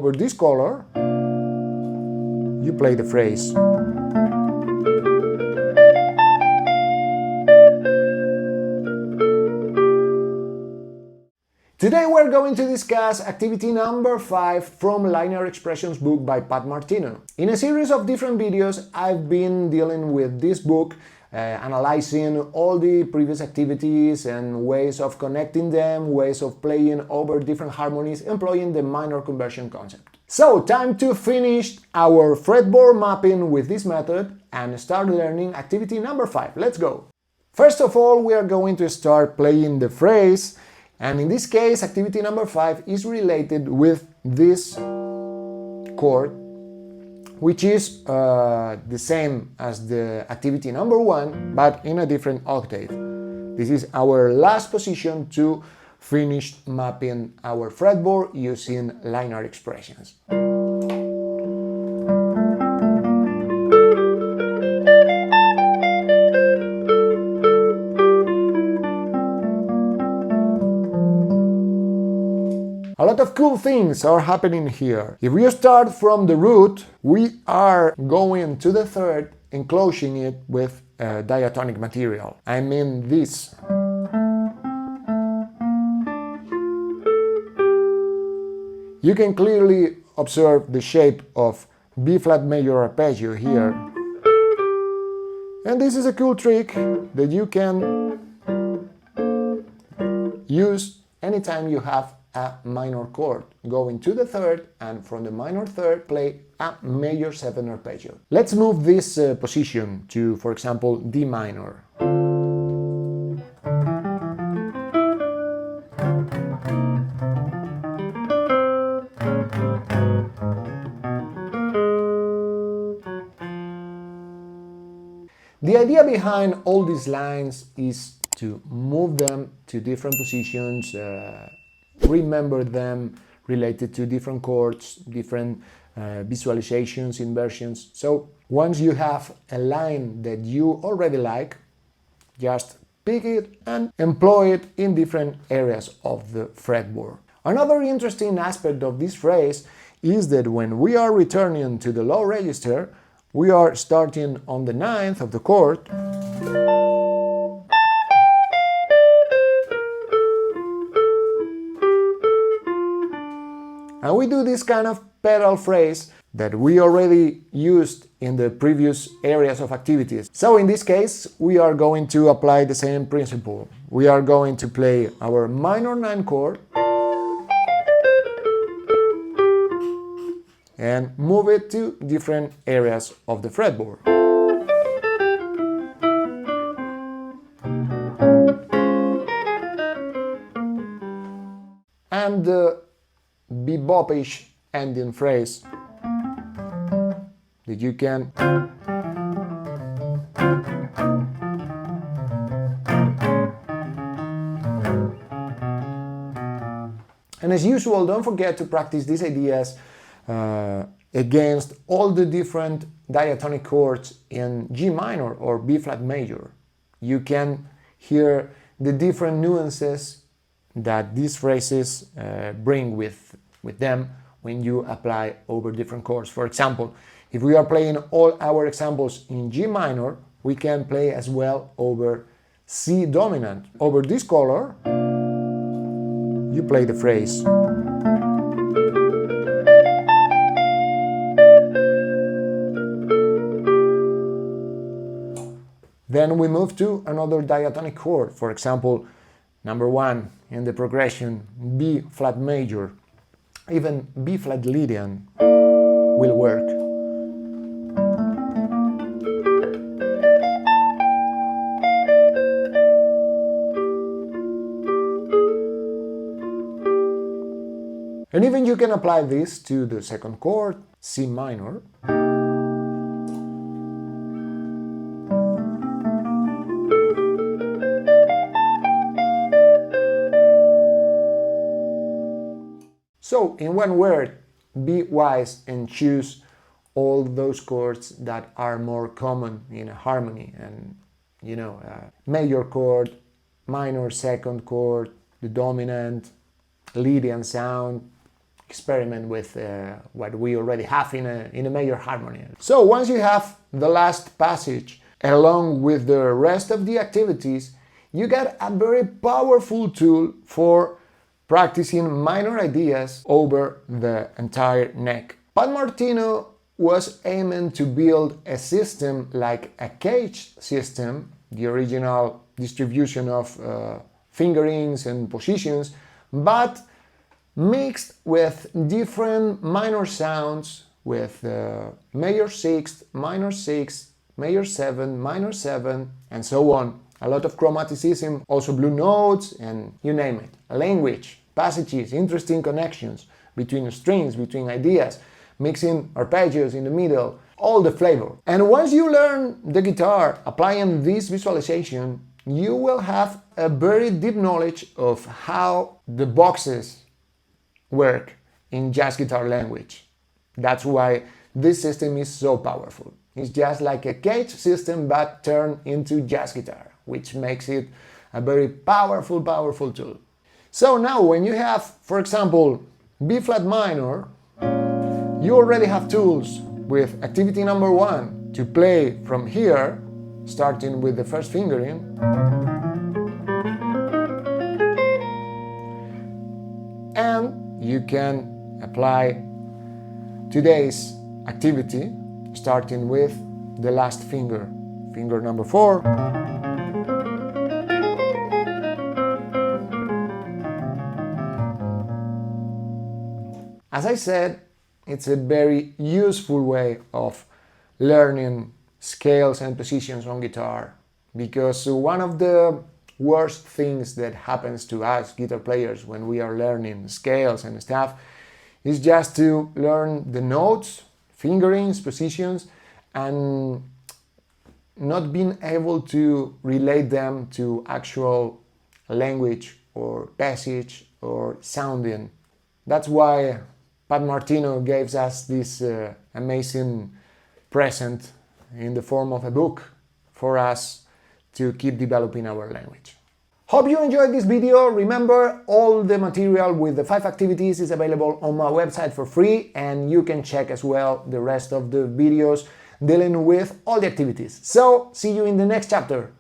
over this color, you play the phrase. Today we're going to discuss activity number 5 from Linear Expressions book by Martino. In a series of different videos, I've been dealing with this book, analyzing all the previous activities and ways of connecting them, ways of playing over different harmonies, employing the minor conversion concept. So, time to finish our fretboard mapping with this method and start learning activity number 5. Let's go! First of all, we are going to start playing the phrase. And in this case, activity number 5 is related with this chord, which is the same as the activity number 1, but in a different octave. This is our last position to finish mapping our fretboard using linear expressions. A lot of cool things are happening here. If we start from the root, we are going to the third, enclosing it with diatonic material. I mean this. You can clearly observe the shape of B flat major arpeggio here. And this is a cool trick that you can use anytime you have a minor chord. Going to the third, and from the minor third play a major 7 arpeggio. Let's move this position to, for example, D minor. The idea behind all these lines is to move them to different positions, remember them related to different chords, different visualizations, inversions. So once you have a line that you already like, just pick it and employ it in different areas of the fretboard. Another interesting aspect of this phrase is that when we are returning to the low register, we are starting on the 9th of the chord, and we do this kind of pedal phrase that we already used in the previous areas of activities. So in this case, we are going to apply the same principle. We are going to play our minor 9 chord and move it to different areas of the fretboard. And the bebop-ish ending phrase that you can and as usual, don't forget to practice these ideas against all the different diatonic chords in G minor or B flat major. You can hear the different nuances that these phrases bring with them when you apply over different chords. For example, if we are playing all our examples in G minor, we can play as well over C dominant. Over this color, you play the phrase. Then we move to another diatonic chord, for example, number 1 in the progression B flat major. Even B flat Lydian will work. And even you can apply this to the second chord, C minor. So, in one word, be wise and choose all those chords that are more common in a harmony. And, major chord, minor second chord, the dominant, Lydian sound, experiment with what we already have in a major harmony. So once you have the last passage along with the rest of the activities, you get a very powerful tool for practicing minor ideas over the entire neck. Pat Martino was aiming to build a system like a cage system, the original distribution of fingerings and positions, but mixed with different minor sounds with major 6, minor 6, major 7, minor 7, and so on. A lot of chromaticism, also blue notes, and you name it. A language, passages, interesting connections between strings, between ideas, mixing arpeggios in the middle, all the flavor. And once you learn the guitar applying this visualization, you will have a very deep knowledge of how the boxes work in jazz guitar language. That's why this system is so powerful. It's just like a cage system but turned into jazz guitar, which makes it a very powerful tool. So now when you have, for example, B flat minor, you already have tools with activity number 1 to play from here, starting with the first fingering, and you can apply today's activity starting with the last finger, finger number 4. As I said, it's a very useful way of learning scales and positions on guitar, because one of the worst things that happens to us guitar players when we are learning scales and stuff is just to learn the notes, fingerings, positions, and not being able to relate them to actual language or passage or sounding. That's why Pat Martino gave us this amazing present in the form of a book for us to keep developing our language. Hope you enjoyed this video. Remember, all the material with the 5 activities is available on my website for free, and you can check as well the rest of the videos dealing with all the activities. So, see you in the next chapter.